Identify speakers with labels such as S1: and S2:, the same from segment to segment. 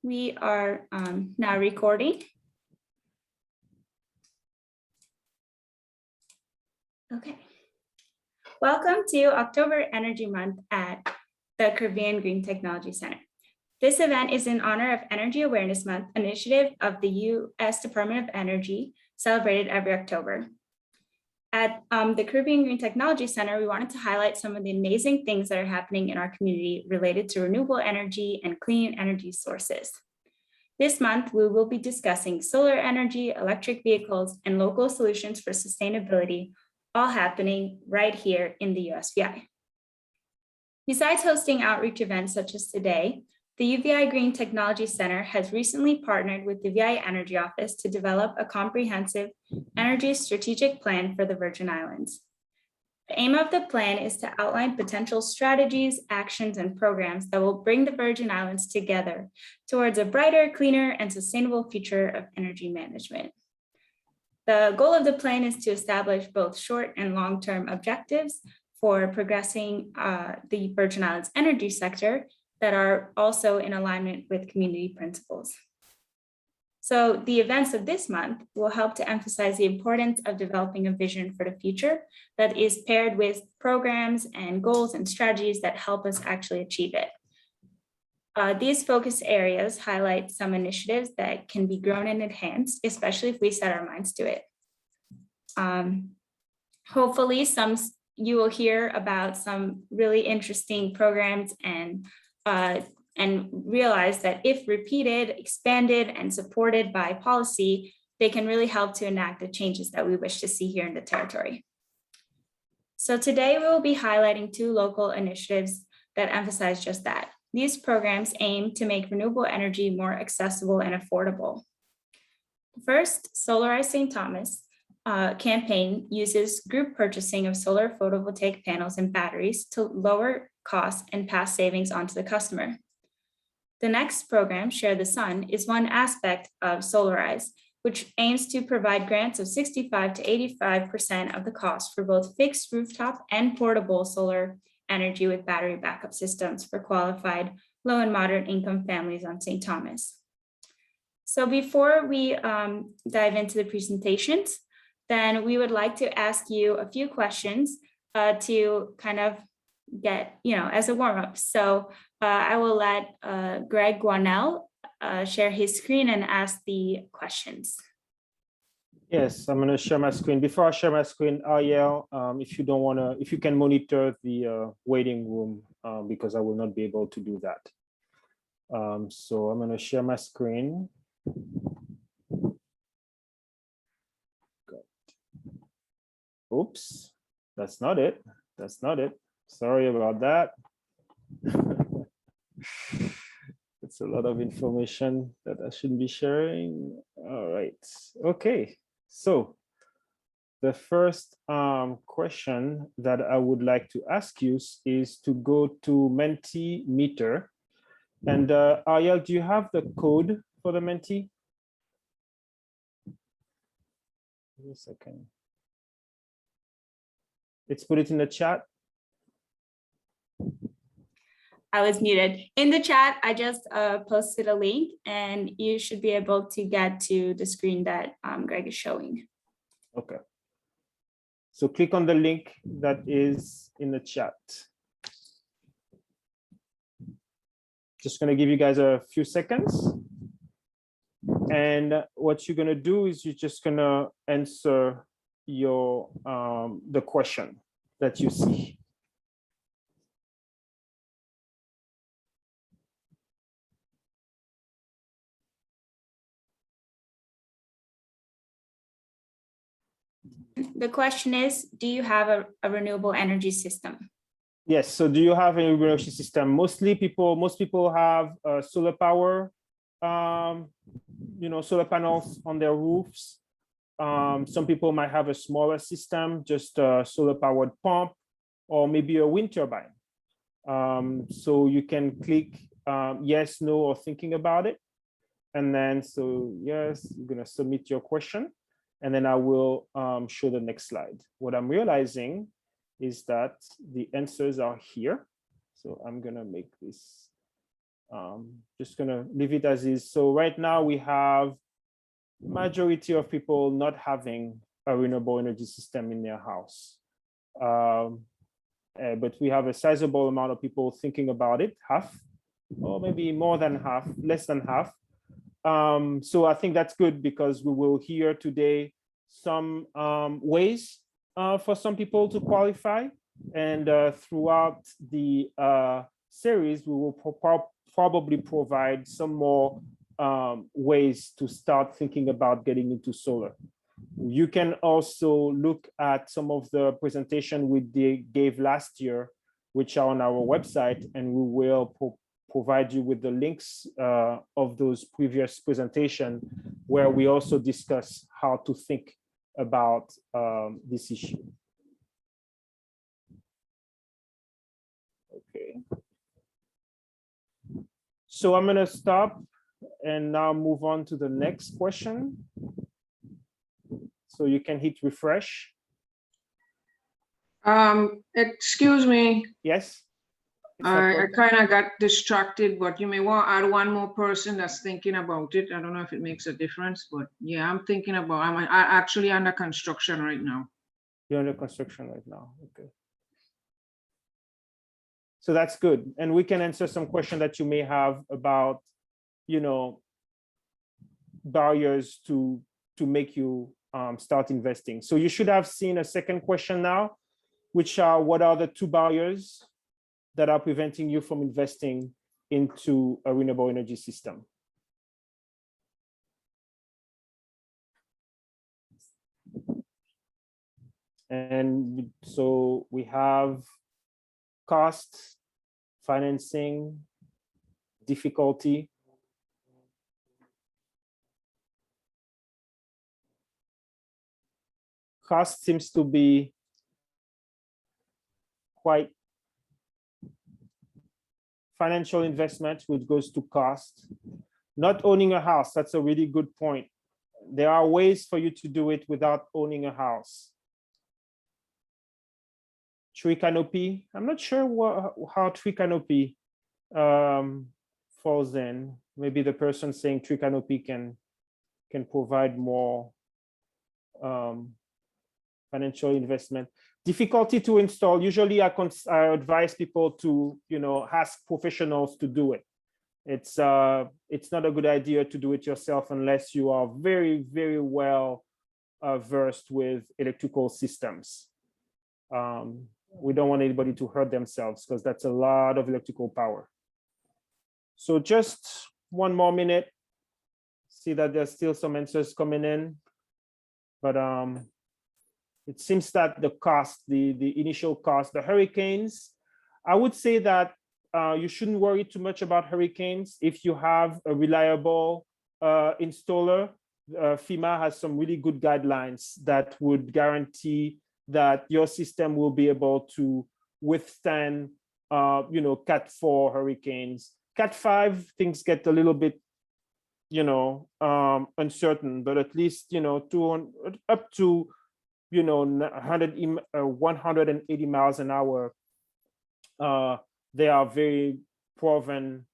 S1: We are now recording. Okay. Welcome to October Energy Month at the Caribbean Green Technology Center. This event is in honor of Energy Awareness Month, initiative of the U.S. Department of Energy, celebrated every October. At the Caribbean Green Technology Center, we wanted to highlight some of the amazing things that are happening in our community related to renewable energy and clean energy sources. This month, we will be discussing solar energy, electric vehicles, and local solutions for sustainability, all happening right here in the USVI. Besides hosting outreach events such as today, the UVI Green Technology Center has recently partnered with the VI Energy Office to develop a comprehensive energy strategic plan for the Virgin Islands. The aim of the plan is to outline potential strategies, actions, and programs that will bring the Virgin Islands together towards a brighter, cleaner, and sustainable future of energy management. The goal of the plan is to establish both short and long-term objectives for progressing the Virgin Islands energy sector that are also in alignment with community principles. So the events of this month will help to emphasize the importance of developing a vision for the future that is paired with programs and goals and strategies that help us actually achieve it. These focus areas highlight some initiatives that can be grown and enhanced, especially if we set our minds to it. Hopefully you will hear about some really interesting programs and realize that if repeated, expanded, and supported by policy, they can really help to enact the changes that we wish to see here in the territory. So today we will be highlighting two local initiatives that emphasize just that. These programs aim to make renewable energy more accessible and affordable. First, Solarize St. Campaign uses group purchasing of solar photovoltaic panels and batteries to lower costs and pass savings onto the customer. The next program, Share the Sun, is one aspect of Solarize, which aims to provide grants of 65 to 85% of the cost for both fixed rooftop and portable solar energy with battery backup systems for qualified low and moderate income families on St. Thomas. So before we dive into the presentations, then we would like to ask you a few questions to kind of get, as a warm-up. So I will let Greg Guanell share his screen and ask the questions.
S2: Yes, I'm going to share my screen. Before I share my screen, Ariel, if you can monitor the waiting room, because I will not be able to do that. So I'm going to share my screen. Oops, that's not it. That's not it. Sorry about that. It's a lot of information that I shouldn't be sharing. All right. Okay. So the first question that I would like to ask you is to go to Mentimeter. And Ariel, do you have the code for the Menti? Give me a second. Let's put it in the chat.
S1: I was muted. In the chat, I just posted a link and you should be able to get to the screen that Greg is showing.
S2: Okay. So click on the link that is in the chat. Just going to give you guys a few seconds. And what you're going to do is you're just going to answer your the question that you see.
S1: The question is, do you have a renewable energy system?
S2: Yes. So do you have a renewable energy system? Most people have solar power, solar panels on their roofs. Some people might have a smaller system, just a solar powered pump, or maybe a wind turbine. So you can click yes, no, or thinking about it. And then, so yes, you're going to submit your question. And then I will show the next slide. What I'm realizing is that the answers are here. So I'm going to make this Just gonna leave it as is. So right now we have majority of people not having a renewable energy system in their house. But we have a sizable amount of people thinking about it, half, or maybe more than half, less than half. So I think that's good because we will hear today some ways for some people to qualify. And throughout the series, we will probably provide some more ways to start thinking about getting into solar. You can also look at some of the presentation we gave last year, which are on our website, and we will provide you with the links of those previous presentations where we also discuss how to think about this issue. Okay. So I'm going to stop and now move on to the next question. So you can hit refresh.
S3: Excuse me.
S2: Yes.
S3: I kind of got distracted, but you may want to add one more person that's thinking about it. I don't know if it makes a difference, but yeah, I'm thinking about, I'm actually under construction right now.
S2: You're under construction right now. Okay. So that's good. And we can answer some questions that you may have about, you know, barriers to make you start investing. So you should have seen a second question now, which are what are the 2 barriers that are preventing you from investing into a renewable energy system? And so we have cost, financing, difficulty. Cost seems to be quite financial investment, which goes to cost. Not owning a house, that's a really good point. There are ways for you to do it without owning a house. Tree canopy, I'm not sure how tree canopy falls in. Maybe the person saying tree canopy can provide more financial investment. Difficulty to install. Usually I advise people to, you know, ask professionals to do it. It's not a good idea to do it yourself unless you are very, very well versed with electrical systems. We don't want anybody to hurt themselves because that's a lot of electrical power. So just one more minute. See that there's still some answers coming in, but it seems that the cost, the initial cost, the hurricanes, I would say that you shouldn't worry too much about hurricanes. If you have a reliable installer, FEMA has some really good guidelines that would guarantee that your system will be able to withstand, you know, Cat 4 hurricanes. Cat 5, things get a little bit, you know, uncertain, but at least, you know, up to, you know, 180 miles an hour. They are very proven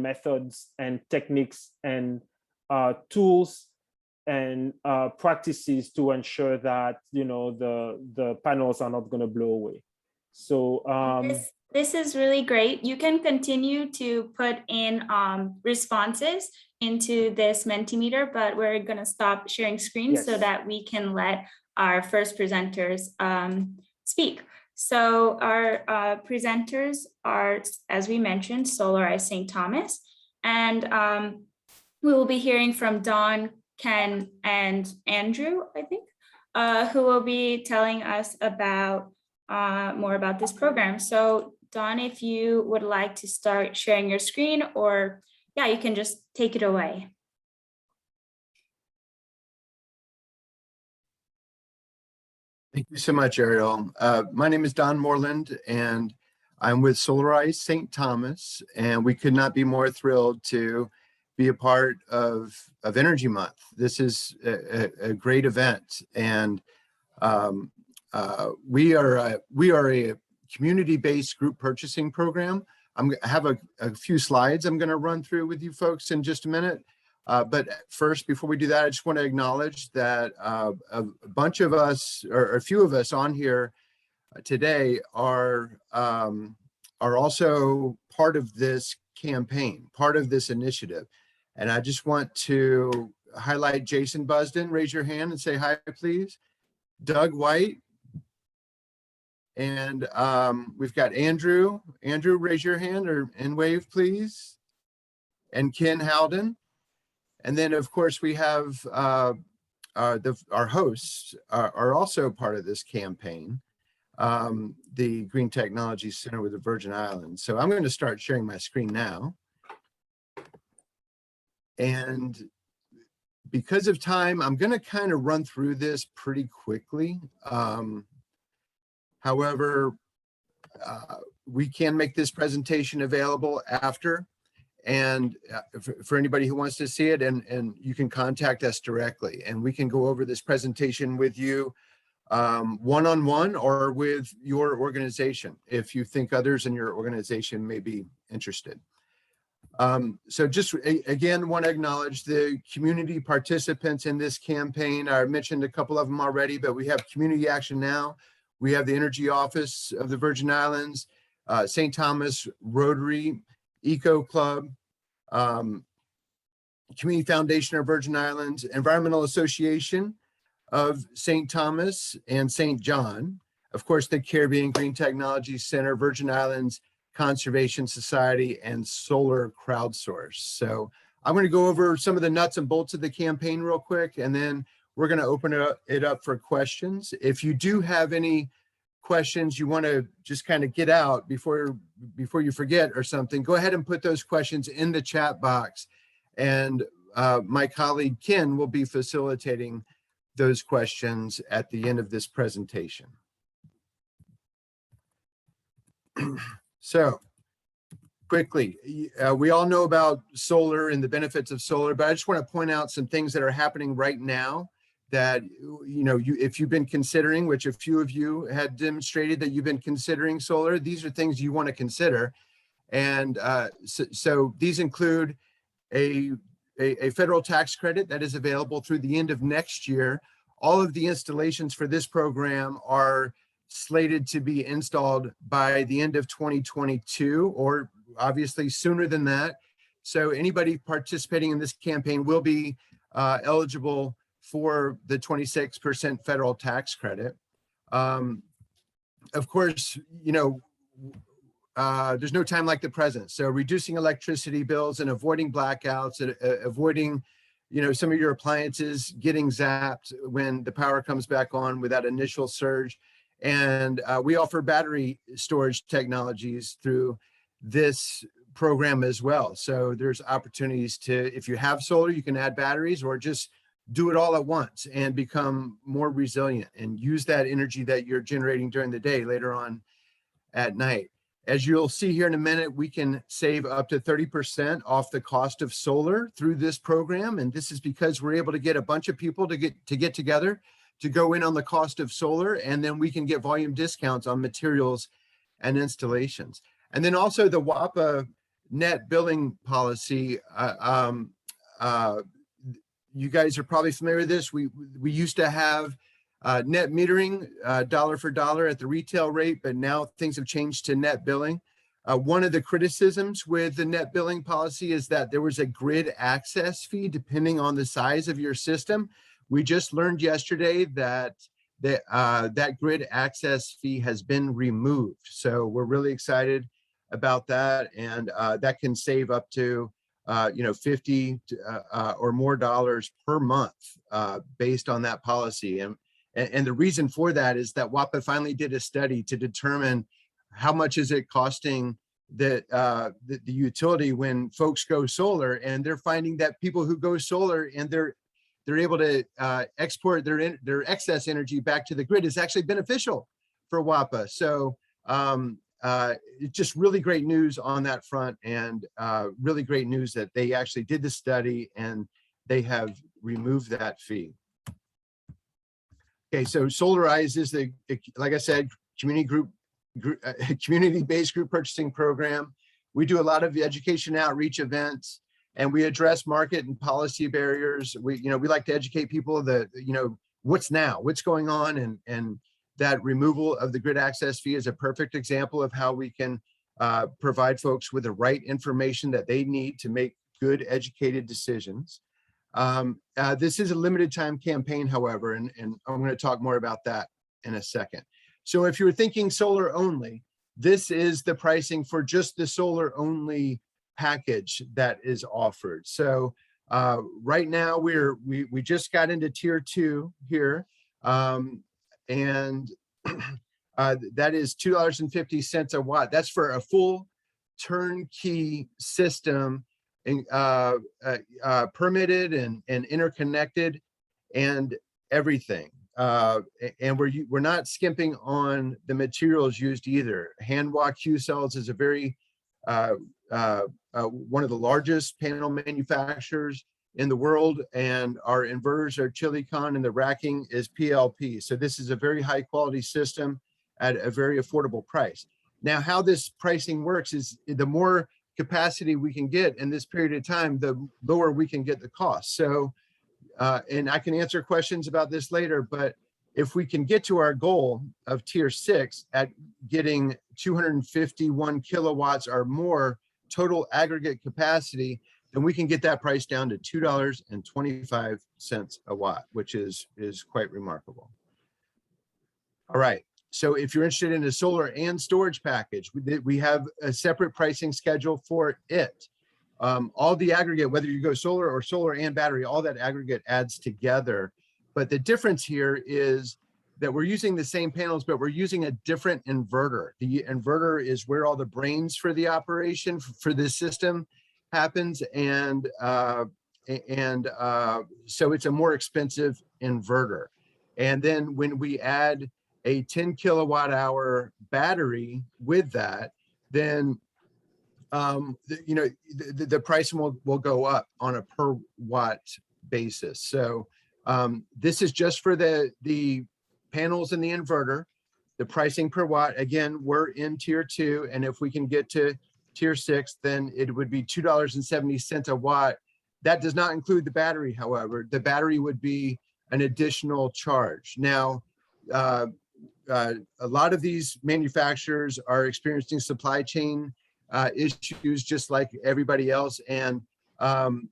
S2: methods and techniques and tools and practices to ensure that, you know, the panels are not going to blow away. So
S1: this is really great. You can continue to put in responses into this Mentimeter, but we're going to stop sharing screens so that we can let our first presenters speak. So our presenters are, as we mentioned, Solarize St. Thomas, and we will be hearing from Dawn, Ken, and Andrew, I think, who will be telling us about more about this program. So Dawn, if you would like to start sharing your screen, or yeah, you can just take it away.
S4: Thank you so much, Ariel. My name is Don Moreland, and I'm with Solarize St. Thomas, and we could not be more thrilled to be a part of Energy Month. This is a great event, and we are a community-based group purchasing program. I have a few slides I'm going to run through with you folks in just a minute. But first, before we do that, I just want to acknowledge that a bunch of us, or a few of us on here today are also part of this campaign, part of this initiative. And I just want to highlight Jason Busden. Raise your hand and say hi, please. Doug White. And we've got Andrew. Andrew, raise your hand and wave, please. And Ken Howden. And then, of course, we have our hosts are also part of this campaign, the Green Technology Center with the Virgin Islands. So I'm going to start sharing my screen now. And because of time, I'm going to kind of run through this pretty quickly. However, we can make this presentation available after, and for anybody who wants to see it, and you can contact us directly, and we can go over this presentation with you one-on-one or with your organization if you think others in your organization may be interested. So just again, want to acknowledge the community participants in this campaign. I mentioned a couple of them already, but we have Community Action Now. We have the Energy Office of the Virgin Islands, St. Thomas, Rotary, Eco Club, Community Foundation of Virgin Islands, Environmental Association of St. Thomas and St. John, of course, the Caribbean Green Technology Center, Virgin Islands Conservation Society, and Solar Crowdsource. So I'm going to go over some of the nuts and bolts of the campaign real quick, and then we're going to open it up for questions. If you do have any questions you want to just kind of get out before you forget or something, go ahead and put those questions in the chat box. And my colleague Ken will be facilitating those questions at the end of this presentation. So quickly, we all know about solar and the benefits of solar, but I just want to point out some things that are happening right now that, if you've been considering, which a few of you had demonstrated that you've been considering solar, these are things you want to consider. And so these include a federal tax credit that is available through the end of next year. All of the installations for this program are slated to be installed by the end of 2022, or obviously sooner than that. So anybody participating in this campaign will be eligible for the 26% federal tax credit. Of course, there's no time like the present. So reducing electricity bills and avoiding blackouts, avoiding, some of your appliances getting zapped when the power comes back on with that initial surge. And we offer battery storage technologies through this program as well. So there's opportunities to, if you have solar, you can add batteries or just do it all at once and become more resilient and use that energy that you're generating during the day later on at night. As you'll see here in a minute, we can save up to 30% off the cost of solar through this program. And this is because we're able to get a bunch of people to get together to go in on the cost of solar, and then we can get volume discounts on materials and installations. And then also the WAPA net billing policy. You guys are probably familiar with this. We used to have net metering dollar for dollar at the retail rate, but now things have changed to net billing. One of the criticisms with the net billing policy is that there was a grid access fee depending on the size of your system. We just learned yesterday that that grid access fee has been removed. So we're really excited about that, and that can save up to $50 or more dollars per month based on that policy. And the reason for that is that WAPA finally did a study to determine how much is it costing the utility when folks go solar, and they're finding that people who go solar and they're able to export their excess energy back to the grid is actually beneficial for WAPA. So it's just really great news on that front, and really great news that they actually did the study and they have removed that fee. Okay, so Solarize is like I said, community-based group purchasing program. We do a lot of education outreach events, and we address market and policy barriers. We like to educate people that, what's now, what's going on, and that removal of the grid access fee is a perfect example of how we can provide folks with the right information that they need to make good educated decisions. This is a limited time campaign, however, and I'm going to talk more about that in a second. So if you're thinking solar only, this is the pricing for just the solar only package that is offered. So right now we just got into tier 2 here, and that is $2.50 a watt. That's for a full turnkey system, permitted and interconnected and everything. And we're not skimping on the materials used either. Hanwha Q cells is a very one of the largest panel manufacturers in the world, and our inverters are Chilicon, and the racking is PLP. So this is a very high quality system at a very affordable price. Now, how this pricing works is the more capacity we can get in this period of time, the lower we can get the cost. So, and I can answer questions about this later, but if we can get to our goal of tier 6 at getting 251 kilowatts or more total aggregate capacity, then we can get that price down to $2.25 a watt, which is quite remarkable. All right. So if you're interested in a solar and storage package, we have a separate pricing schedule for it. All the aggregate, whether you go solar or solar and battery, all that aggregate adds together. But the difference here is that we're using the same panels, but we're using a different inverter. The inverter is where all the brains for the operation for this system happens. And so it's a more expensive inverter. And then when we add a 10 kilowatt hour battery with that, then the price will go up on a per watt basis. So this is just for the panels and the inverter. The pricing per watt, again, we're in tier 2, and if we can get to tier 6, then it would be $2.70 a watt. That does not include the battery, however. The battery would be an additional charge. Now, a lot of these manufacturers are experiencing supply chain issues just like everybody else, and the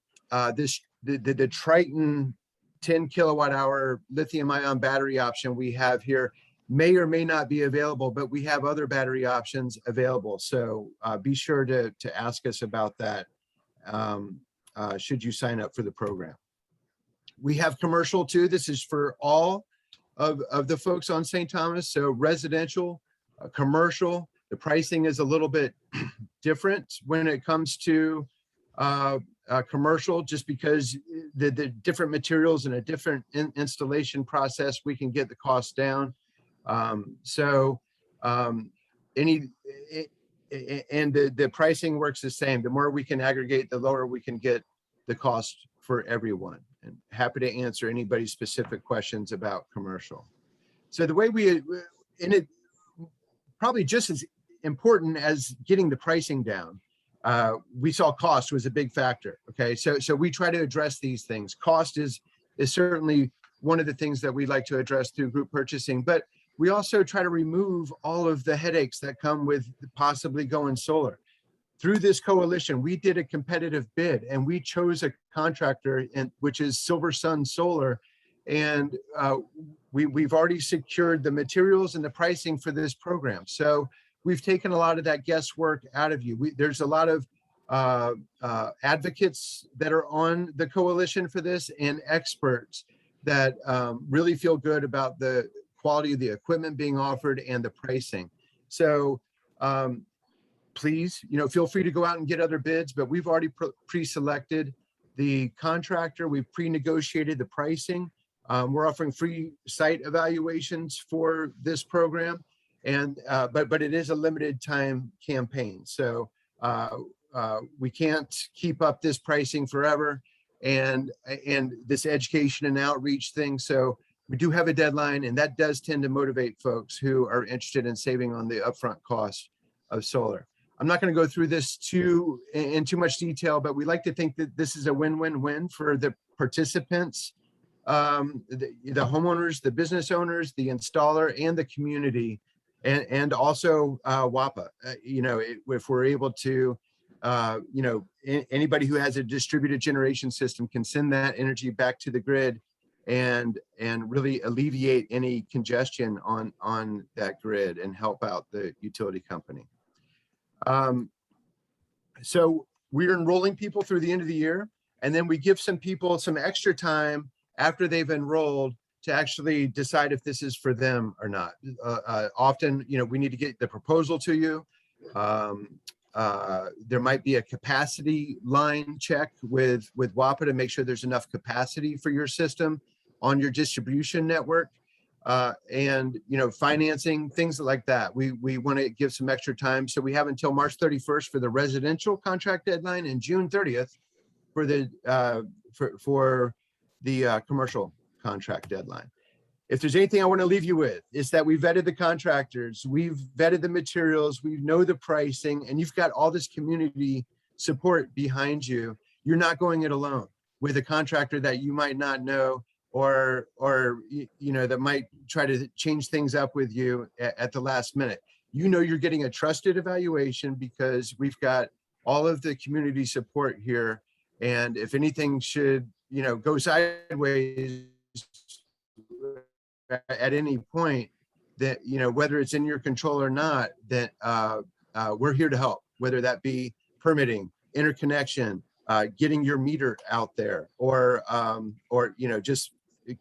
S4: Triton 10 kilowatt hour lithium ion battery option we have here may or may not be available, but we have other battery options available. So be sure to ask us about that should you sign up for the program. We have commercial too. This is for all of the folks on St. Thomas. So residential, commercial, the pricing is a little bit different when it comes to commercial, just because the different materials and a different installation process, we can get the cost down. The pricing works the same. The more we can aggregate, the lower we can get the cost for everyone. And happy to answer anybody's specific questions about commercial. So the way and it probably just as important as getting the pricing down, we saw cost was a big factor. Okay, so we try to address these things. Cost is certainly one of the things that we like to address through group purchasing, but we also try to remove all of the headaches that come with possibly going solar. Through this coalition, we did a competitive bid and we chose a contractor, which is Silver Sun Solar, and we've already secured the materials and the pricing for this program. So we've taken a lot of that guesswork out of you. There's a lot of advocates that are on the coalition for this, and experts that really feel good about the quality of the equipment being offered and the pricing. So please, feel free to go out and get other bids, but we've already pre-selected the contractor. We've pre-negotiated the pricing. We're offering free site evaluations for this program. And but it is a limited time campaign, so we can't keep up this pricing forever, and this education and outreach thing. So we do have a deadline, and that does tend to motivate folks who are interested in saving on the upfront cost of solar. I'm not going to go through this in too much detail, but we like to think that this is a win-win-win for the participants, the homeowners, the business owners, the installer, and the community, and also WAPA. If we're able to, anybody who has a distributed generation system can send that energy back to the grid and really alleviate any congestion on that grid and help out the utility company. So we're enrolling people through the end of the year, and then we give some people some extra time after they've enrolled to actually decide if this is for them or not. Often, we need to get the proposal to you. There might be a capacity line check with WAPA to make sure there's enough capacity for your system on your distribution network. And financing, things like that. We want to give some extra time. So we have until March 31st for the residential contract deadline and June 30th for the commercial contract deadline. If there's anything I want to leave you with, is that we vetted the contractors, we've vetted the materials, we know the pricing, and you've got all this community support behind you. You're not going it alone with a contractor that you might not know, or that might try to change things up with you at the last minute. You're getting a trusted evaluation because we've got all of the community support here. And if anything should, go sideways at any point, that, whether it's in your control or not, that we're here to help, whether that be permitting, interconnection, getting your meter out there, or just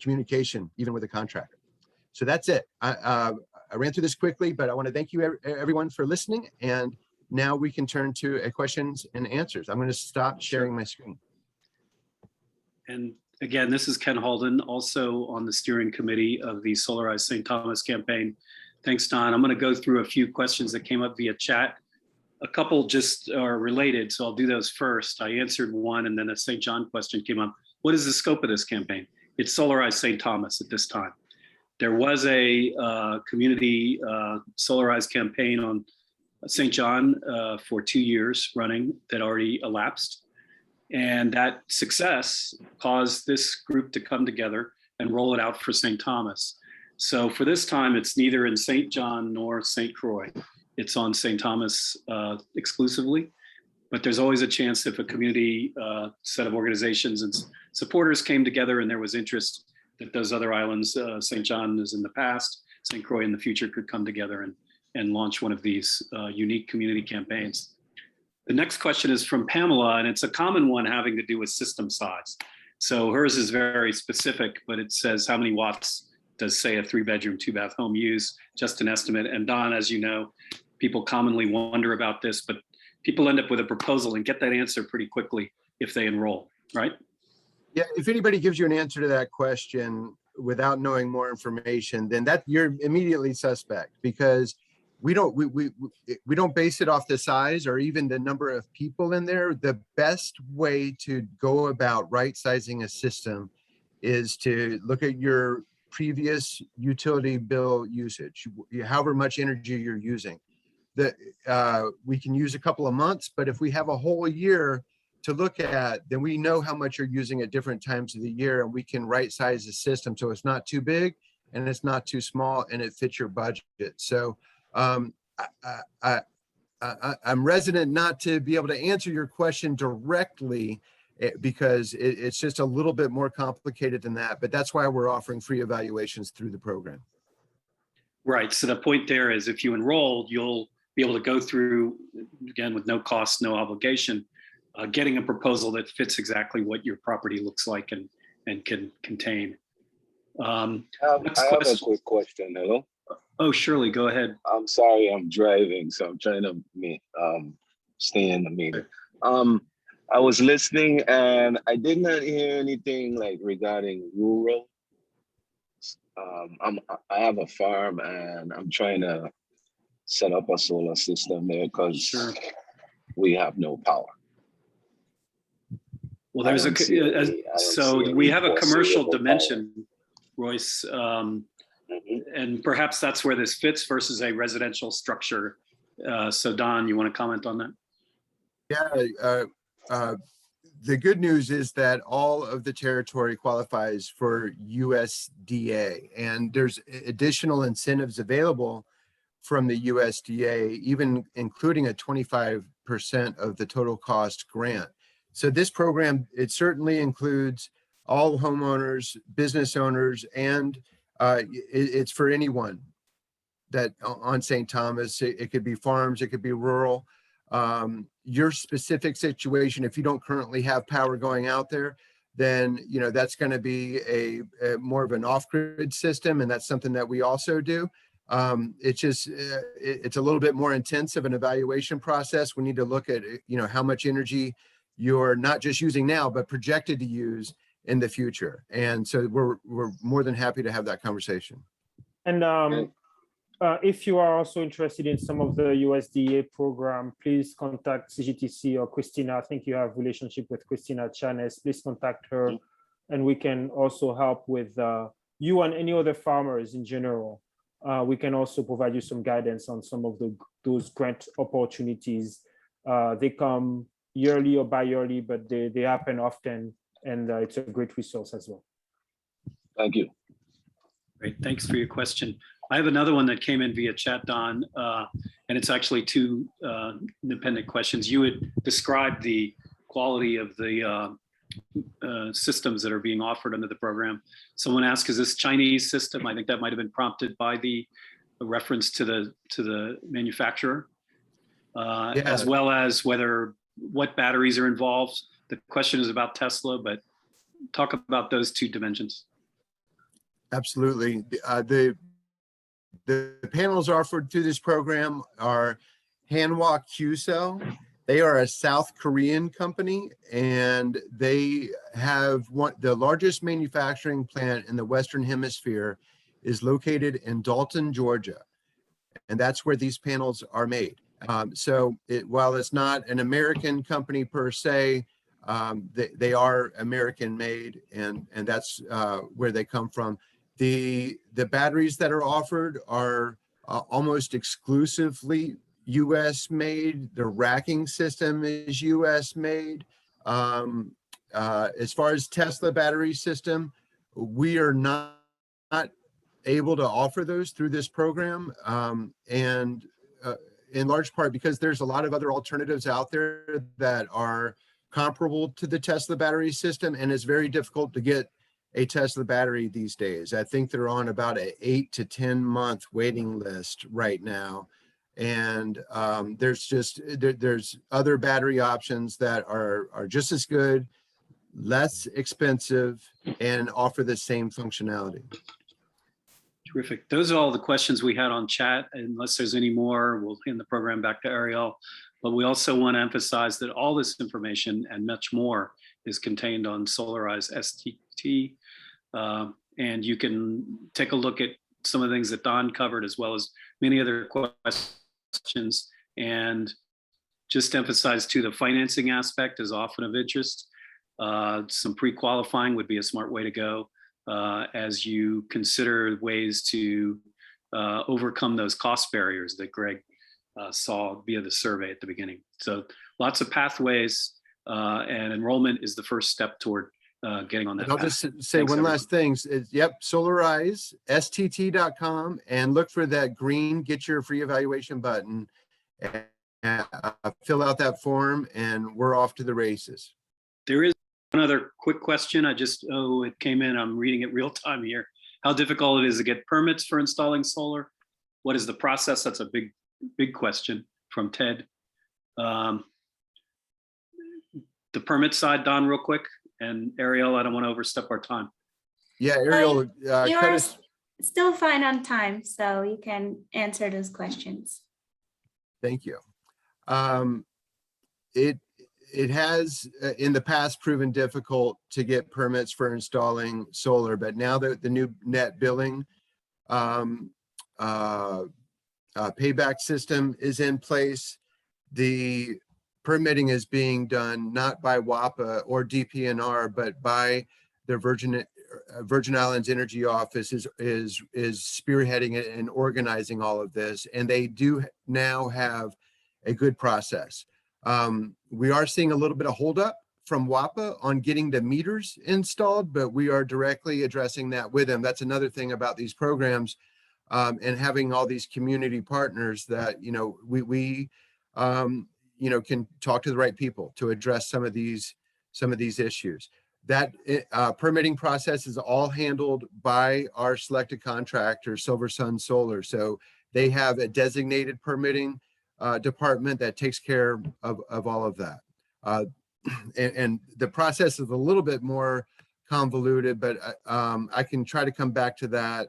S4: communication, even with a contractor. So that's it. I ran through this quickly, but I want to thank you everyone for listening. And now we can turn to questions and answers. I'm going to stop sharing my screen.
S5: And again, this is Ken Halden, also on the steering committee of the Solarize St. Thomas campaign. Thanks, Don. I'm going to go through a few questions that came up via chat. A couple just are related, so I'll do those first. I answered one, and then a St. John question came up. What is the scope of this campaign? It's Solarize St. Thomas at this time. There was a community Solarize campaign on St. John for 2 years running that already elapsed. And that success caused this group to come together and roll it out for St. Thomas. So for this time, it's neither in St. John nor St. Croix. It's on St. Thomas exclusively. But there's always a chance if a community set of organizations and supporters came together and there was interest that those other islands, St. John is in the past, St. Croix in the future, could come together and launch one of these unique community campaigns. The next question is from Pamela, and it's a common one having to do with system size. So hers is very specific, but it says how many watts does, say, a 3-bedroom, 2-bath home use? Just an estimate. And Don, as you know, people commonly wonder about this, but people end up with a proposal and get that answer pretty quickly if they enroll, right?
S4: Yeah, if anybody gives you an answer to that question without knowing more information, then you're immediately suspect, because we don't base it off the size or even the number of people in there. The best way to go about right sizing a system is to look at your previous utility bill usage, however much energy you're using. We can use a couple of months, but if we have a whole year to look at, then we know how much you're using at different times of the year, and we can right size the system so it's not too big and it's not too small and it fits your budget. So I'm resident not to be able to answer your question directly, because it's just a little bit more complicated than that. But that's why we're offering free evaluations through the program.
S5: Right. So the point there is, if you enroll, you'll be able to go through, again, with no cost, no obligation, getting a proposal that fits exactly what your property looks like and can contain.
S6: I have a quick question. Hello?
S5: Oh, Shirley, go ahead.
S6: I'm sorry, I'm driving, so I'm trying to stay in the meeting. I was listening and I did not hear anything like regarding rural. I have a farm and I'm trying to set up a solar system there because we have no power.
S5: Well, there's we have a commercial dimension, Royce, and perhaps that's where this fits versus a residential structure So Don, you want to comment on that?
S4: Yeah, the good news is that all of the territory qualifies for USDA, and there's additional incentives available from the USDA, even including a 25% of the total cost grant. So this program, it certainly includes all homeowners, business owners, and it's for anyone that on St. Thomas. It could be farms, it could be rural. Your specific situation, if you don't currently have power going out there, then that's going to be a more of an off-grid system, and that's something that we also do. It's just it's a little bit more intense of an evaluation process. We need to look at how much energy you're not just using now, but projected to use in the future. And so we're more than happy to have that conversation.
S2: And if you are also interested in some of the USDA program, please contact CGTC or Christina. I think you have relationship with Christina Chanes. Please contact her, and we can also help with you and any other farmers in general. We can also provide you some guidance on some of those grant opportunities. They come yearly or bi-yearly, but they happen often, and it's a great resource as well.
S6: Thank you.
S5: Great, thanks for your question. I have another one that came in via chat, Don, and it's actually two independent questions. You had described the quality of the systems that are being offered under the program. Someone asked, is this Chinese system? I think that might have been prompted by the reference to the manufacturer, as well as what batteries are involved. The question is about Tesla, but talk about those two dimensions.
S4: Absolutely. The panels offered through this program are Hanwha Qcell. They are a South Korean company, and they have the largest manufacturing plant in the Western Hemisphere is located in Dalton, Georgia. And that's where these panels are made. While it's not an American company per se, they are American made, and that's where they come from. The batteries that are offered are almost exclusively US made. The racking system is US made. As far as Tesla battery system, we are not able to offer those through this program. In large part because there's a lot of other alternatives out there that are comparable to the Tesla battery system, and it's very difficult to get a Tesla battery these days. I think they're on about an 8 to 10 month waiting list right now. And there's other battery options that are just as good, less expensive, and offer the same functionality.
S5: Terrific. Those are all the questions we had on chat. Unless there's any more, we'll hand the program back to Ariel. But we also want to emphasize that all this information and much more is contained on Solarize ST. And you can take a look at some of the things that Don covered, as well as many other questions. And just emphasize too, the financing aspect is often of interest. Some pre-qualifying would be a smart way to go as you consider ways to overcome those cost barriers that Greg saw via the survey at the beginning. So lots of pathways, and enrollment is the first step toward getting on that.
S4: I'll just say one last thing. Yep, Solarize, STT.com, and look for that green Get Your Free Evaluation button, and fill out that form, and we're off to the races.
S5: There is one other quick question. It came in. I'm reading it real time here. How difficult it is to get permits for installing solar? What is the process? That's a big question from Ted. The permit side, Don, real quick. And Ariel, I don't want to overstep our time.
S4: Yeah, Ariel,
S1: you're still fine on time, so you can answer those questions.
S4: Thank you. It has in the past proven difficult to get permits for installing solar, but now that the new net billing payback system is in place, the permitting is being done not by WAPA or DPNR, but by the Virgin Virgin Islands Energy Office is spearheading it and organizing all of this, and they do now have a good process. We are seeing a little bit of holdup from WAPA on getting the meters installed, but we are directly addressing that with them. That's another thing about these programs, and having all these community partners that, we can talk to the right people to address some of these issues. That permitting process is all handled by our selected contractor, Silver Sun Solar. So they have a designated permitting department that takes care of all of that. And the process is a little bit more convoluted, but I can try to come back to that.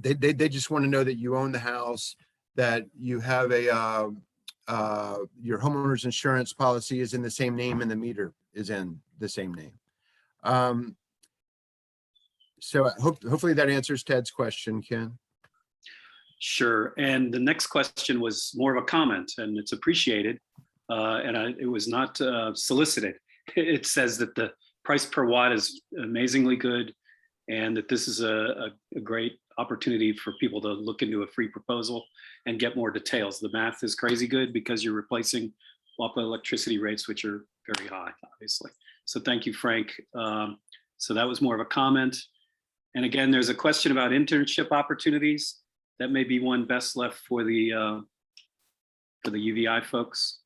S4: They just want to know that you own the house, that you have your homeowner's insurance policy is in the same name and the meter is in the same name. So hopefully that answers Ted's question, Ken.
S5: Sure. And the next question was more of a comment, and it's appreciated. It was not solicited. It says that the price per watt is amazingly good, and that this is a great opportunity for people to look into a free proposal and get more details. The math is crazy good because you're replacing WAPA electricity rates, which are very high, obviously. So thank you, Frank. So that was more of a comment. And again, there's a question about internship opportunities. That may be one best left for the UVI folks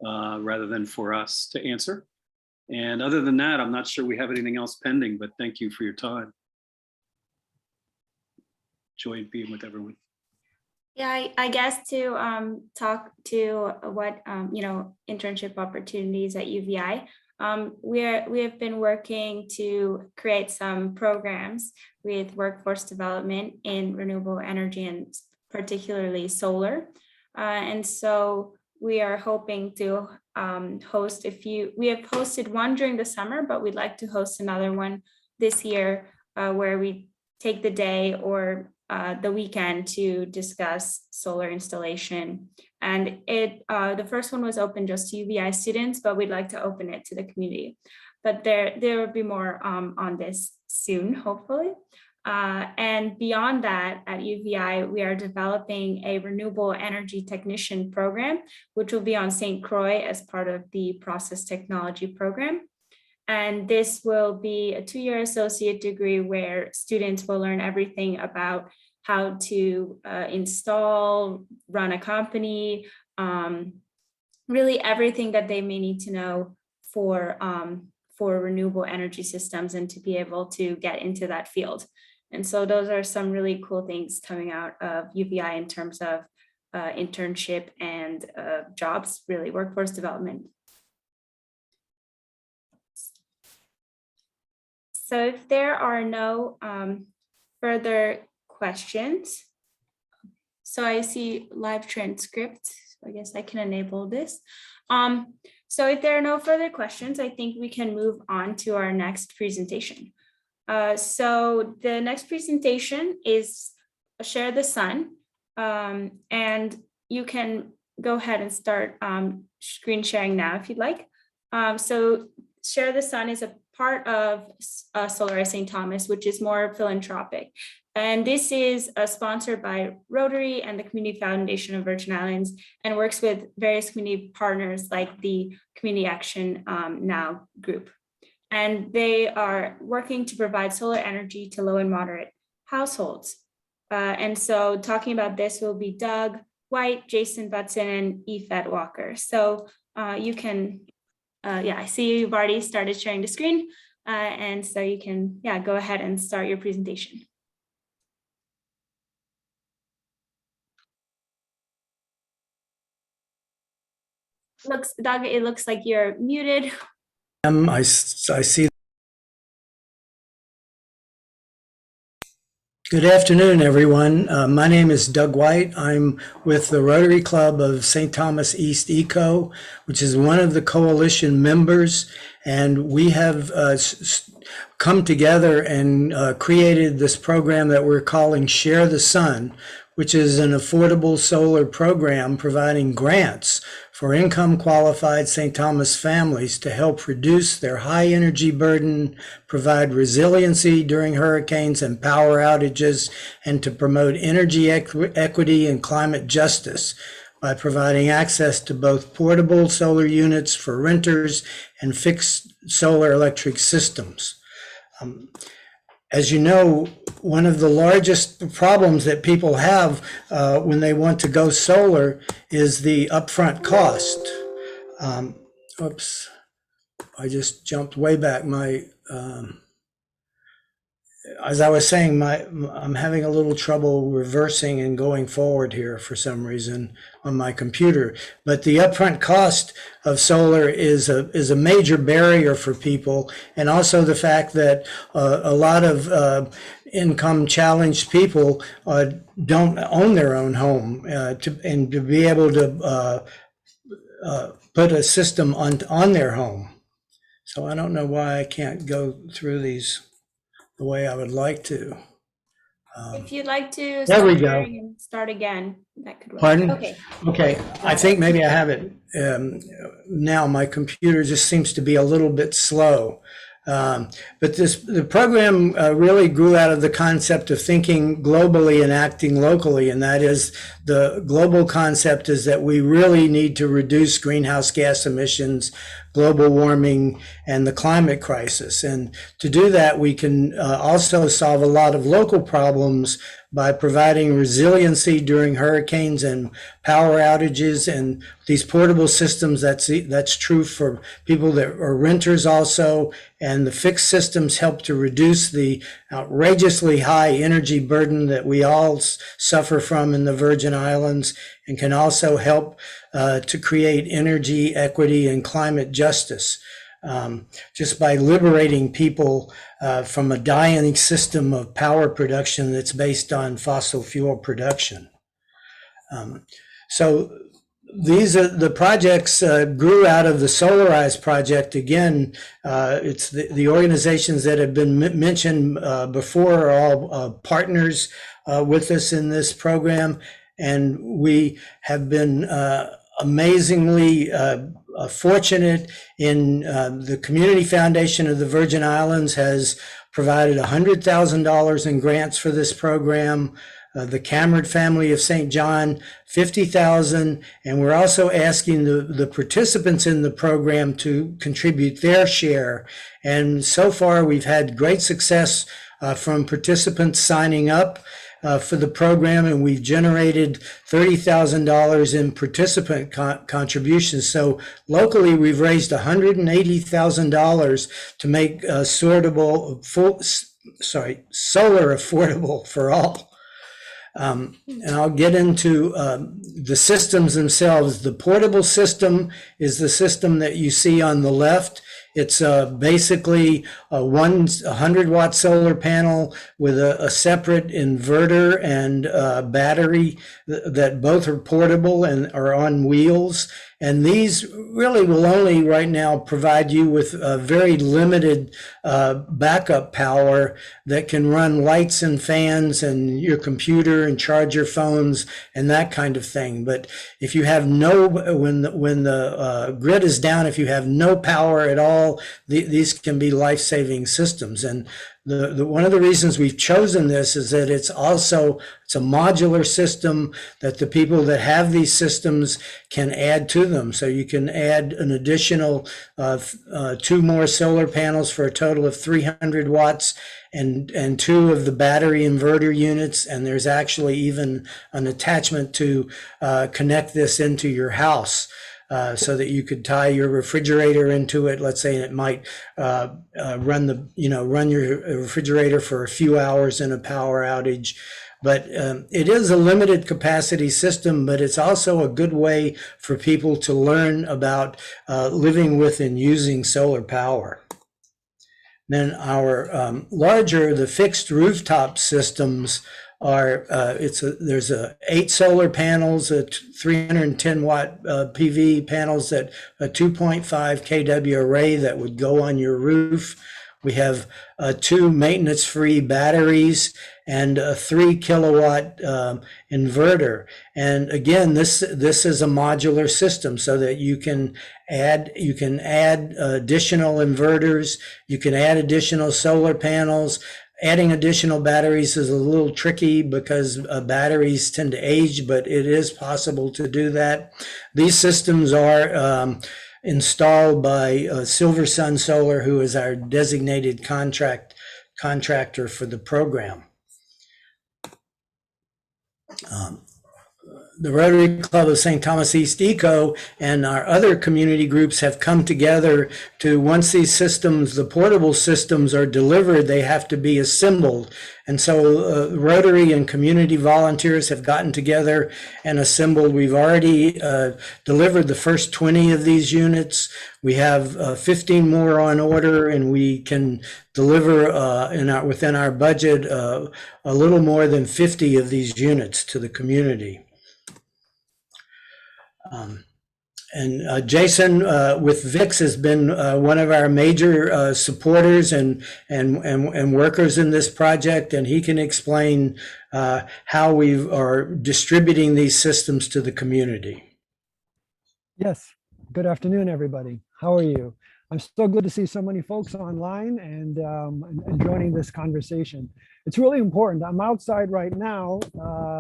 S5: rather than for us to answer. And other than that, I'm not sure we have anything else pending, but thank you for your time. Joy being with everyone.
S1: Yeah, I guess to talk to what internship opportunities at UVI. We have been working to create some programs with workforce development in renewable energy and particularly solar. And so we are hoping to host a few. We have hosted one during the summer, but we'd like to host another one this year where we take the day or the weekend to discuss solar installation. And the first one was open just to UVI students, but we'd like to open it to the community. But there will be more on this soon, hopefully. And beyond that, at UVI, we are developing a renewable energy technician program, which will be on St. Croix as part of the process technology program. And this will be a 2-year associate degree where students will learn everything about how to install, run a company, really everything that they may need to know for renewable energy systems and to be able to get into that field. And so those are some really cool things coming out of UVI in terms of internship and jobs, really workforce development. So if there are no further questions, so I see live transcript, so I guess I can enable this. So if there are no further questions, I think we can move on to our next presentation. So the next presentation is Share the Sun, and you can go ahead and start screen sharing now if you'd like. So Share the Sun is a part of Solarize St. Thomas, which is more philanthropic. And this is sponsored by Rotary and the Community Foundation of Virgin Islands and works with various community partners like the Community Action Now group. And they are working to provide solar energy to low and moderate households. And so talking about this will be Doug White, Jason Butson, and Yvette Walker. So you can, I see you've already started sharing the screen. And so you can, go ahead and start your presentation. Doug, it looks like you're muted.
S7: I see. Good afternoon, everyone. My name is Doug White. I'm with the Rotary Club of St. Thomas East Eco, which is one of the coalition members. And we have come together and created this program that we're calling Share the Sun, which is an affordable solar program providing grants for income qualified St. Thomas families to help reduce their high energy burden, provide resiliency during hurricanes and power outages, and to promote energy equity and climate justice by providing access to both portable solar units for renters and fixed solar electric systems. As you know, one of the largest problems that people have when they want to go solar is the upfront cost. Oops, I just jumped way back. As I was saying, I'm having a little trouble reversing and going forward here for some reason on my computer. But the upfront cost of solar is a major barrier for people, and also the fact that a lot of income challenged people don't own their own home, and to be able to put a system on their home. So I don't know why I can't go through these the way I would like to.
S1: If you'd like to
S7: There we
S1: stop
S7: go.
S1: sharing and start again, that could work.
S7: Pardon?
S1: Okay.
S7: Okay, I think maybe I have it now. My computer just seems to be a little bit slow. But the program really grew out of the concept of thinking globally and acting locally. And that is, the global concept is that we really need to reduce greenhouse gas emissions, global warming, and the climate crisis. And to do that, we can also solve a lot of local problems by providing resiliency during hurricanes and power outages and these portable systems. That's true for people that are renters also. And the fixed systems help to reduce the outrageously high energy burden that we all suffer from in the Virgin Islands, and can also help to create energy equity and climate justice. Just by liberating people from a dying system of power production that's based on fossil fuel production. So these are the projects grew out of the Solarize project. Again, it's the organizations that have been mentioned before are all partners with us in this program, and we have been amazingly fortunate in the Community Foundation of the Virgin Islands has provided $100,000 in grants for this program. The Cameron family of St. John, $50,000, and we're also asking the participants in the program to contribute their share. And so far, we've had great success from participants signing up for the program, and we've generated $30,000 in participant contributions. So locally, we've raised $180,000 to make solar affordable for all. And I'll get into the systems themselves. The portable system is the system that you see on the left. It's basically a 100-watt solar panel with a separate inverter and battery that both are portable and are on wheels. And these really will only right now provide you with a very limited backup power that can run lights and fans and your computer and charge your phones and that kind of thing. But if you have when the grid is down, if you have no power at all, these can be life-saving systems. And one of the reasons we've chosen this is that it's a modular system that the people that have these systems can add to them. So you can add an additional 2 more solar panels for a total of 300 watts and 2 of the battery inverter units. And there's actually even an attachment to connect this into your house. So that you could tie your refrigerator into it. Let's say it might run your refrigerator for a few hours in a power outage. But it is a limited capacity system, but it's also a good way for people to learn about living with and using solar power. Then our the fixed rooftop systems are there's 8 solar panels, 310 watt PV panels, that a 2.5 kW array that would go on your roof We have 2 maintenance-free batteries and a 3 kilowatt inverter. And again, this is a modular system so that you can add additional inverters, you can add additional solar panels. Adding additional batteries is a little tricky because batteries tend to age, but it is possible to do that. These systems are installed by Silver Sun Solar, who is our designated contractor for the program. The Rotary Club of St. Thomas East Eco and our other community groups have come together to, once these systems, the portable systems are delivered, they have to be assembled. And so Rotary and community volunteers have gotten together and assembled. We've already delivered the first 20 of these units. We have 15 more on order, and we can deliver within our budget a little more than 50 of these units to the community. And Jason with VIX has been one of our major supporters and workers in this project, and he can explain how we are distributing these systems to the community.
S8: Yes, good afternoon, everybody. How are you? I'm so good to see so many folks online and joining this conversation. It's really important. I'm outside right now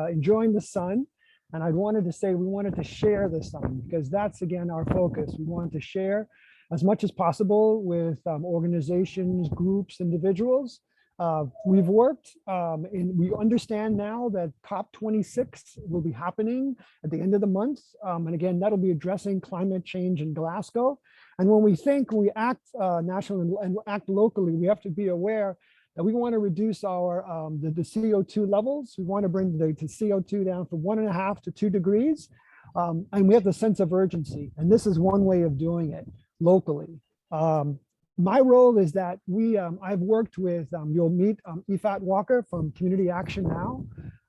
S8: enjoying the sun. And I wanted to say we wanted to share the sun because that's, again, our focus. We want to share as much as possible with organizations, groups, individuals. We've worked we understand now that COP26 will be happening at the end of the month. And again, that'll be addressing climate change in Glasgow. And when we think we act nationally and act locally, we have to be aware that we want to reduce our the CO2 levels. We want to bring the CO2 down from 1.5 to 2 degrees. And we have the sense of urgency. And this is one way of doing it locally. My role is that I've worked with, you'll meet Ifat Walker from Community Action Now.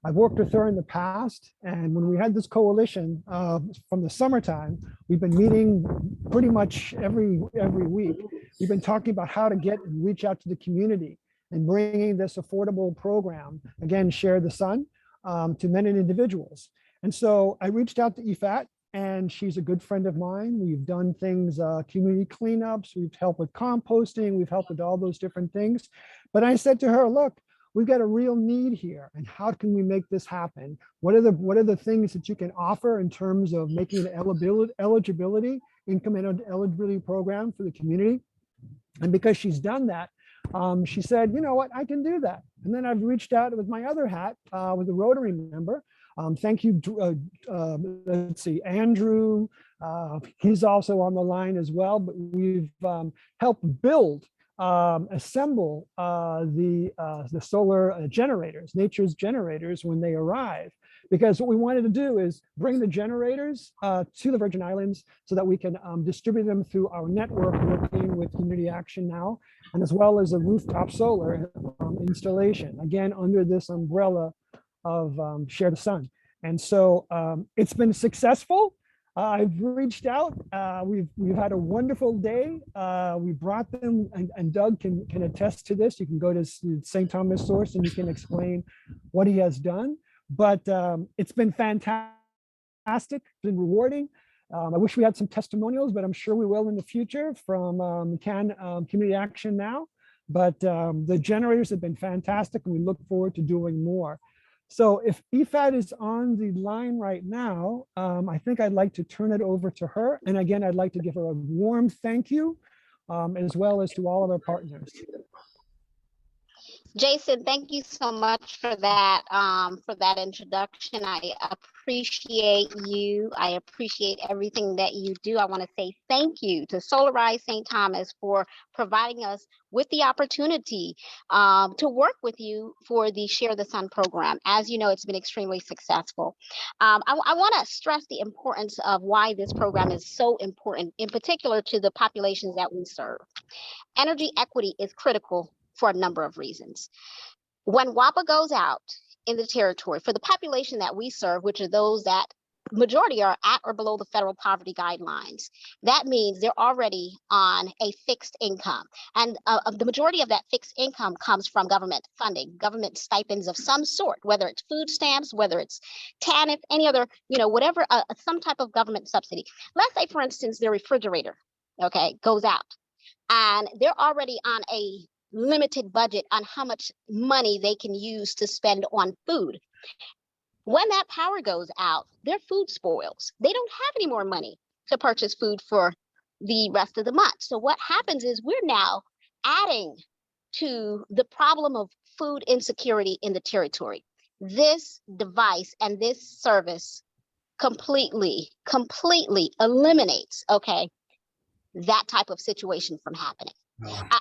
S8: I've worked with her in the past. And when we had this coalition from the summertime, we've been meeting pretty much every week. We've been talking about how to get and reach out to the community and bringing this affordable program, again, Share the Sun, to men and individuals. And so I reached out to Ifat, and she's a good friend of mine. We've done things, community cleanups, we've helped with composting, we've helped with all those different things. But I said to her, look, we've got a real need here, and how can we make this happen? What are the things that you can offer in terms of making an income eligibility program for the community? And because she's done that, she said, you know what, I can do that. And then I've reached out with my other hat with a Rotary member. Thank you, let's see, Andrew, he's also on the line as well, but we've helped build, assemble the solar generators, nature's generators when they arrive. Because what we wanted to do is bring the generators to the Virgin Islands so that we can distribute them through our network, working with Community Action Now, and as well as a rooftop solar installation, again, under this umbrella of Share the Sun. And so it's been successful. I've reached out. We've had a wonderful day. We brought them, and Doug can attest to this. You can go to St. Thomas Source and you can explain what he has done. But it's been fantastic, been rewarding. I wish we had some testimonials, but I'm sure we will in the future from Community Action Now. But the generators have been fantastic, and we look forward to doing more. So if Ifat is on the line right now, I think I'd like to turn it over to her. And again, I'd like to give her a warm thank you, as well as to all of our partners.
S9: Jason, thank you so much for that introduction. I appreciate you. I appreciate everything that you do. I want to say thank you to Solarize St. Thomas for providing us with the opportunity to work with you for the Share the Sun program. As you know, it's been extremely successful. I want to stress the importance of why this program is so important, in particular to the populations that we serve. Energy equity is critical for a number of reasons. When WAPA goes out in the territory, for the population that we serve, which are those that majority are at or below the federal poverty guidelines. That means they're already on a fixed income. And the majority of that fixed income comes from government funding, government stipends of some sort, whether it's food stamps, whether it's TANF, any other, whatever, some type of government subsidy. Let's say, for instance, their refrigerator, okay, goes out and they're already on a limited budget on how much money they can use to spend on food. When that power goes out, their food spoils. They don't have any more money to purchase food for the rest of the month. So what happens is we're now adding to the problem of food insecurity in the territory. This device and this service completely eliminates, okay, that type of situation from happening.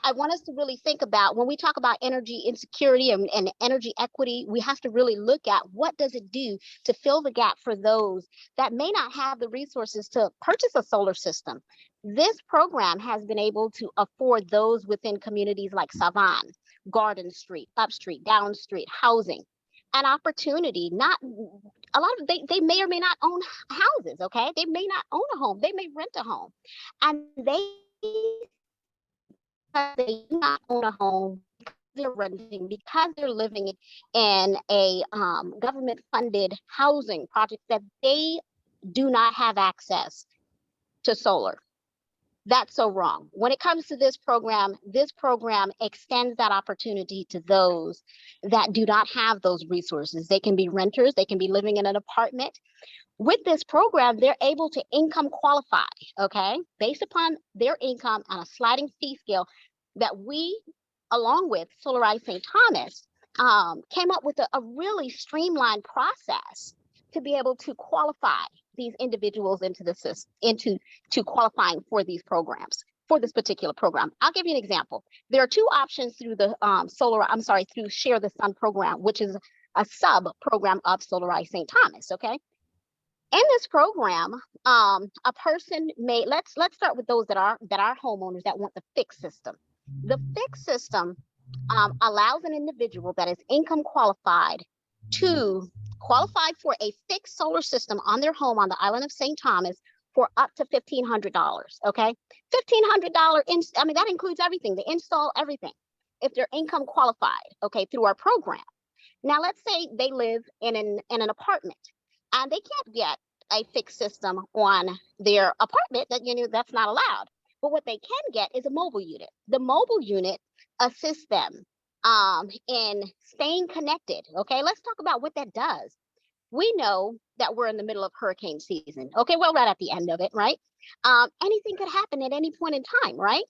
S9: I want us to really think about, when we talk about energy insecurity and energy equity, we have to really look at what does it do to fill the gap for those that may not have the resources to purchase a solar system. This program has been able to afford those within communities like Savan, Garden Street, Up Street, Down Street, housing, an opportunity. Not a lot of they may or may not own houses, okay? They may not own a home, they may rent a home, and they do not own a home, they're renting, because they're living in a government funded housing project, that they do not have access to solar. That's so wrong. When it comes to this program extends that opportunity to those that do not have those resources. They can be renters, they can be living in an apartment. With this program, they're able to income qualify, okay, based upon their income on a sliding fee scale that we, along with Solarize St. Thomas, came up with a really streamlined process to be able to qualify these individuals into qualifying for these programs, for this particular program. I'll give you an example. There are two options through the through Share the Sun program, which is a sub program of Solarize St. Thomas, okay? In this program, a person may, let's start with those that are homeowners that want the fixed system. The fixed system allows an individual that is income qualified to qualify for a fixed solar system on their home on the island of St. Thomas for up to $1,500, okay? $1,500, that includes everything, the install, everything, if they're income qualified, okay, through our program. Now, let's say they live in an apartment and they can't get a fixed system on their apartment, that's not allowed. But what they can get is a mobile unit. The mobile unit assists them in staying connected. Okay, let's talk about what that does. We know that we're in the middle of hurricane season. Okay, well, right at the end of it, right? Anything could happen at any point in time, right?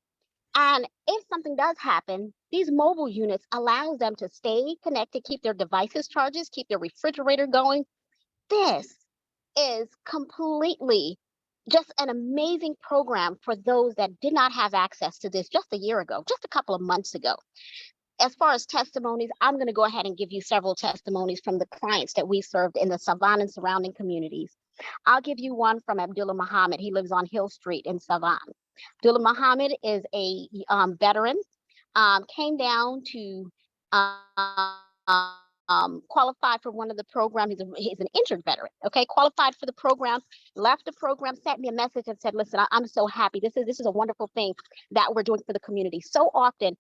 S9: And if something does happen, these mobile units allows them to stay connected, keep their devices charged, keep their refrigerator going. This is completely just an amazing program for those that did not have access to this just a year ago, just a couple of months ago. As far as testimonies, I'm going to go ahead and give you several testimonies from the clients that we served in the Savan and surrounding communities. I'll give you one from Abdullah Muhammad. He lives on Hill Street in Savan. Abdullah Muhammad is a veteran, came down to qualified for one of the programs. He's an injured veteran, okay, qualified for the program, left the program, sent me a message and said, listen, I'm so happy. This is a wonderful thing that we're doing for the community. So often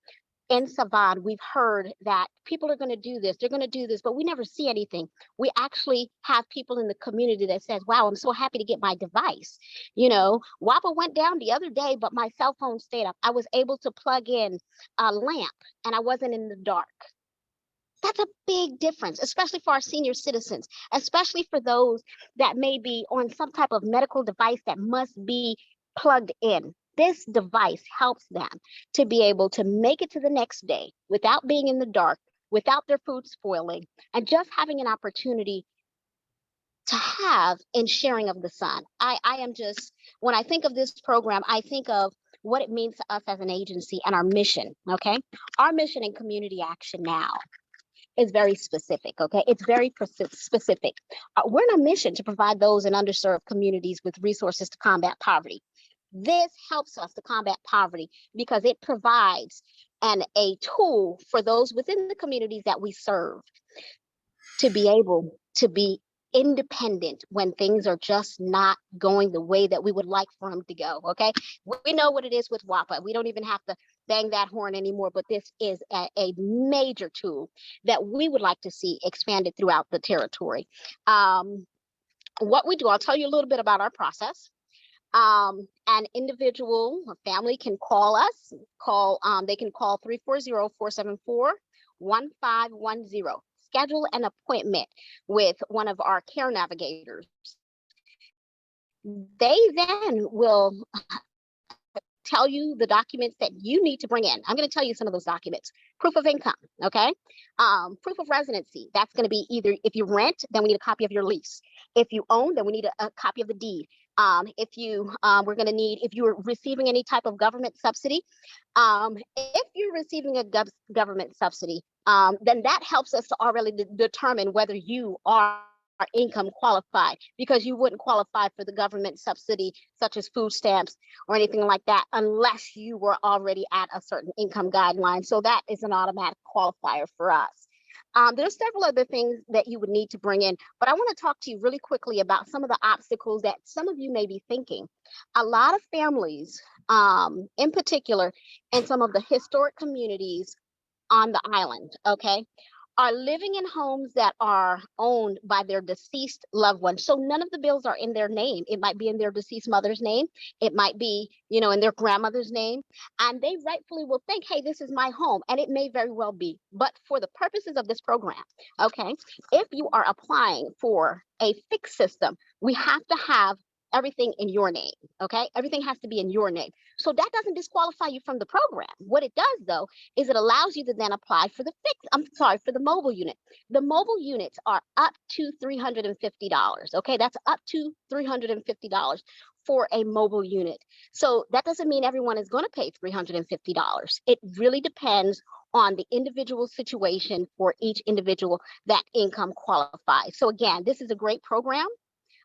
S9: in Savan, we've heard that people are going to do this, they're going to do this, but we never see anything. We actually have people in the community that says, wow, I'm so happy to get my device. WAPA went down the other day, but my cell phone stayed up. I was able to plug in a lamp and I wasn't in the dark. That's a big difference, especially for our senior citizens, especially for those that may be on some type of medical device that must be plugged in. This device helps them to be able to make it to the next day without being in the dark, without their food spoiling, and just having an opportunity to have in sharing of the sun. I am just, when I think of this program, I think of what it means to us as an agency and our mission, okay? Our mission in community action now is very specific, okay? It's very specific. We're on a mission to provide those in underserved communities with resources to combat poverty. This helps us to combat poverty because it provides a tool for those within the communities that we serve to be able to be independent when things are just not going the way that we would like for them to go. Okay, we know what it is with WAPA. We don't even have to bang that horn anymore, but this is a major tool that we would like to see expanded throughout the territory. What we do, I'll tell you a little bit about our process. An individual, a family can call us, they can call 340-474-1510. Schedule an appointment with one of our care navigators. They then will tell you the documents that you need to bring in. I'm going to tell you some of those documents. Proof of income, okay? Proof of residency. That's going to be either if you rent, then we need a copy of your lease. If you own, then we need a copy of the deed. If we're going to need, if you're receiving any type of government subsidy, if you're receiving a government subsidy, then that helps us to already determine whether you are income qualified, because you wouldn't qualify for the government subsidy such as food stamps or anything like that unless you were already at a certain income guideline. So that is an automatic qualifier for us. There's several other things that you would need to bring in, but I want to talk to you really quickly about some of the obstacles that some of you may be thinking. A lot of families, in particular, in some of the historic communities on the island, okay, are living in homes that are owned by their deceased loved one. So none of the bills are in their name. It might be in their deceased mother's name. It might be, in their grandmother's name. And they rightfully will think, hey, this is my home. And it may very well be. But for the purposes of this program, okay, if you are applying for a fixed system, we have to have everything in your name, okay? Everything has to be in your name. So that doesn't disqualify you from the program. What it does, though, is it allows you to then apply for for the mobile unit. The mobile units are up to $350, okay? That's up to $350 for a mobile unit. So that doesn't mean everyone is going to pay $350. It really depends on the individual situation for each individual that income qualifies. So again, this is a great program.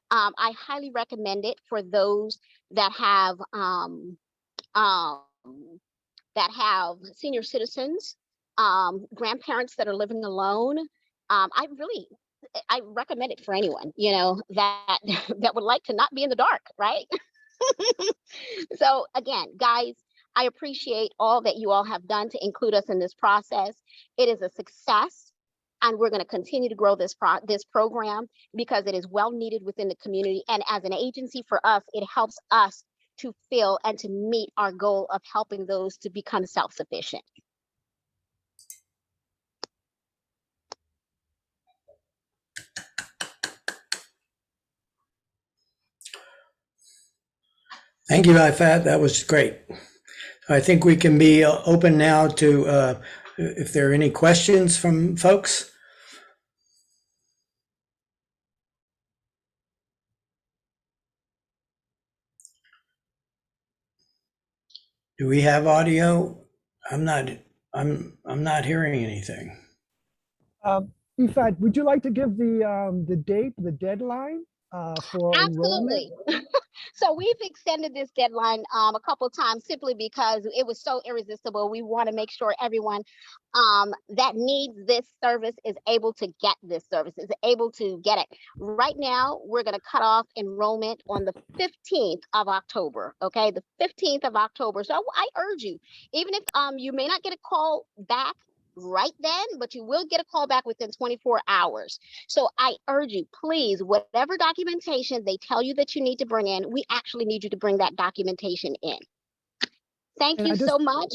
S9: I highly recommend it for those that have senior citizens, grandparents that are living alone. I recommend it for anyone, that would like to not be in the dark, right? So again, guys, I appreciate all that you all have done to include us in this process. It is a success. And we're going to continue to grow this program because it is well needed within the community. And as an agency for us, it helps us to fill and to meet our goal of helping those to become self-sufficient.
S7: Thank you, Ifat. That was great. I think we can be open now to if there are any questions from folks. Do we have audio? I'm not hearing anything.
S8: Ifat, would you like to give the date, the deadline for
S9: Absolutely.
S8: enrollment?
S9: So we've extended this deadline a couple times simply because it was so irresistible. We want to make sure everyone that needs this service is able to get this service, is able to get it. Right now, we're going to cut off enrollment on the 15th of October, okay? The 15th of October. So I urge you, even if you may not get a call back right then, but you will get a call back within 24 hours. So I urge you, please, whatever documentation they tell you that you need to bring in, we actually need you to bring that documentation in. Thank you so much.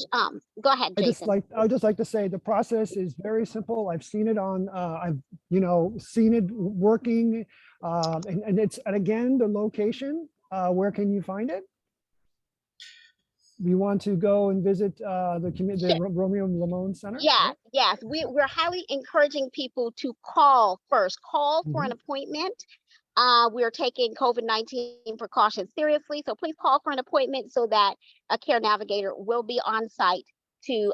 S9: Go ahead, Jason.
S8: I'd just like to say the process is very simple. I've seen it on, I've seen it working, and again, the location, where can you find it? You want to go and visit the Romeo Lamone Center?
S9: Yeah, yes. We're highly encouraging people to call first. Call for an appointment. We're taking COVID-19 precautions seriously, so please call for an appointment so that a care navigator will be on site to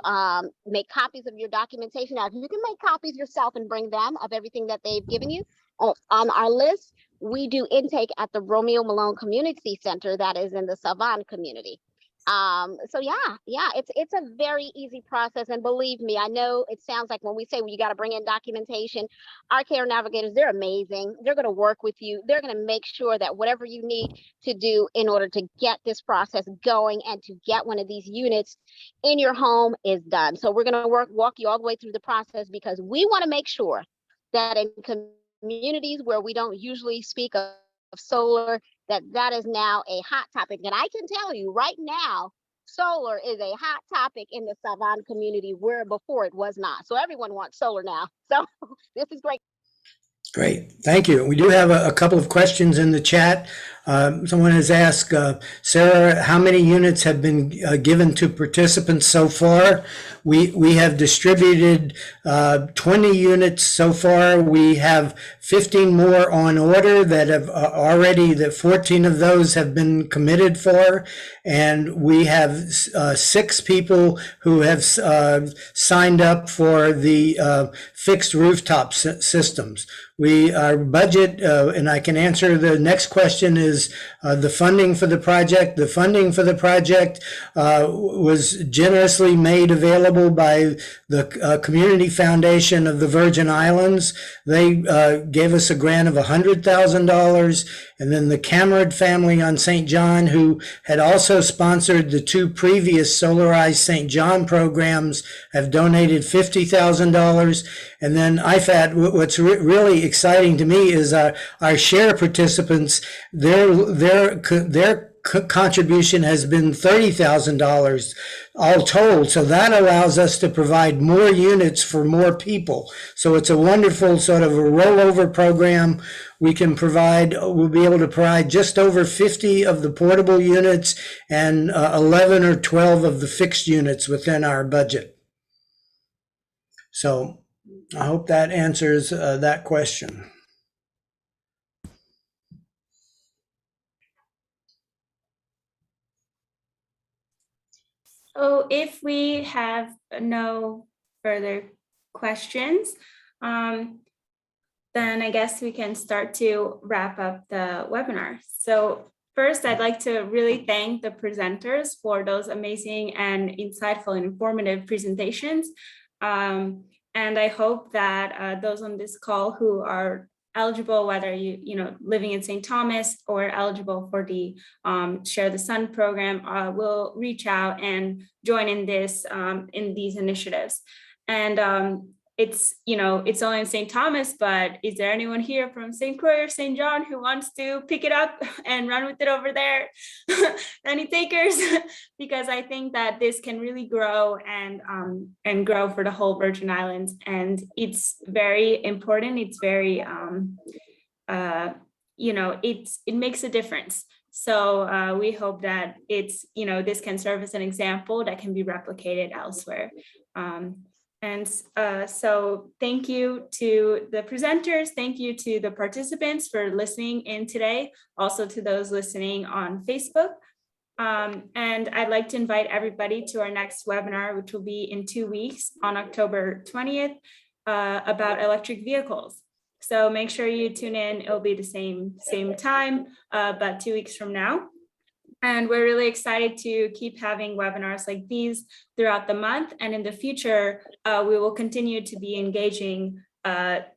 S9: make copies of your documentation. Now, if you can make copies yourself and bring them of everything that they've given you on our list, we do intake at the Romeo Malone Community Center that is in the Savannah community. So yeah, it's a very easy process. And believe me, I know it sounds like when we say, well, you got to bring in documentation, our care navigators, they're amazing. They're going to work with you. They're going to make sure that whatever you need to do in order to get this process going and to get one of these units in your home is done. So we're going to walk you all the way through the process, because we want to make sure that in communities where we don't usually speak of solar, that is now a hot topic. And I can tell you right now, solar is a hot topic in the Savannah community, where before it was not. So everyone wants solar now. So this is great.
S7: Great, thank you. We do have a couple of questions in the chat. Someone has asked, Sarah, how many units have been given to participants so far? We have distributed 20 units so far. We have 15 more on order that have already, that 14 of those have been committed for. And we have 6 people who have signed up for the fixed rooftop systems. Our budget, and I can answer the next question, is the funding for the project. The funding for the project was generously made available by the Community Foundation of the Virgin Islands. They gave us a grant of $100,000. And then the Cameron family on St. John, who had also sponsored the 2 previous Solarize St. John programs, have donated $50,000. And then IFAT, what's really exciting to me is our share participants, their contribution has been $30,000 all told. So that allows us to provide more units for more people. So it's a wonderful sort of a rollover program. We'll be able to provide just over 50 of the portable units and 11 or 12 of the fixed units within our budget. So I hope that answers that question.
S1: So if we have no further questions, then I guess we can start to wrap up the webinar. So first, I'd like to really thank the presenters for those amazing and insightful and informative presentations. And I hope that those on this call who are eligible, whether you living in St. Thomas or eligible for the Share the Sun program, will reach out and join in these initiatives. And it's only in St. Thomas, but is there anyone here from St. Croix or St. John who wants to pick it up and run with it over there? Any takers? Because I think that this can really grow and grow for the whole Virgin Islands, and it's very important. It's very it makes a difference. So we hope that this can serve as an example that can be replicated elsewhere. So thank you to the presenters. Thank you to the participants for listening in today. Also to those listening on Facebook. And I'd like to invite everybody to our next webinar, which will be in 2 weeks on October 20th, about electric vehicles. So make sure you tune in. It'll be the same time, but 2 weeks from now. And we're really excited to keep having webinars like these throughout the month. And in the future, we will continue to be engaging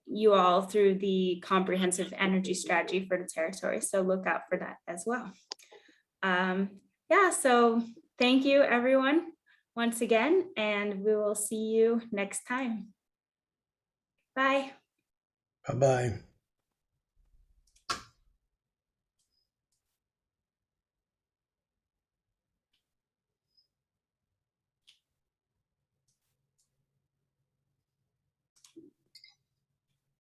S1: you all through the comprehensive energy strategy for the territory. So look out for that as well. So thank you, everyone, once again, and we will see you next time. Bye.
S7: Bye-bye.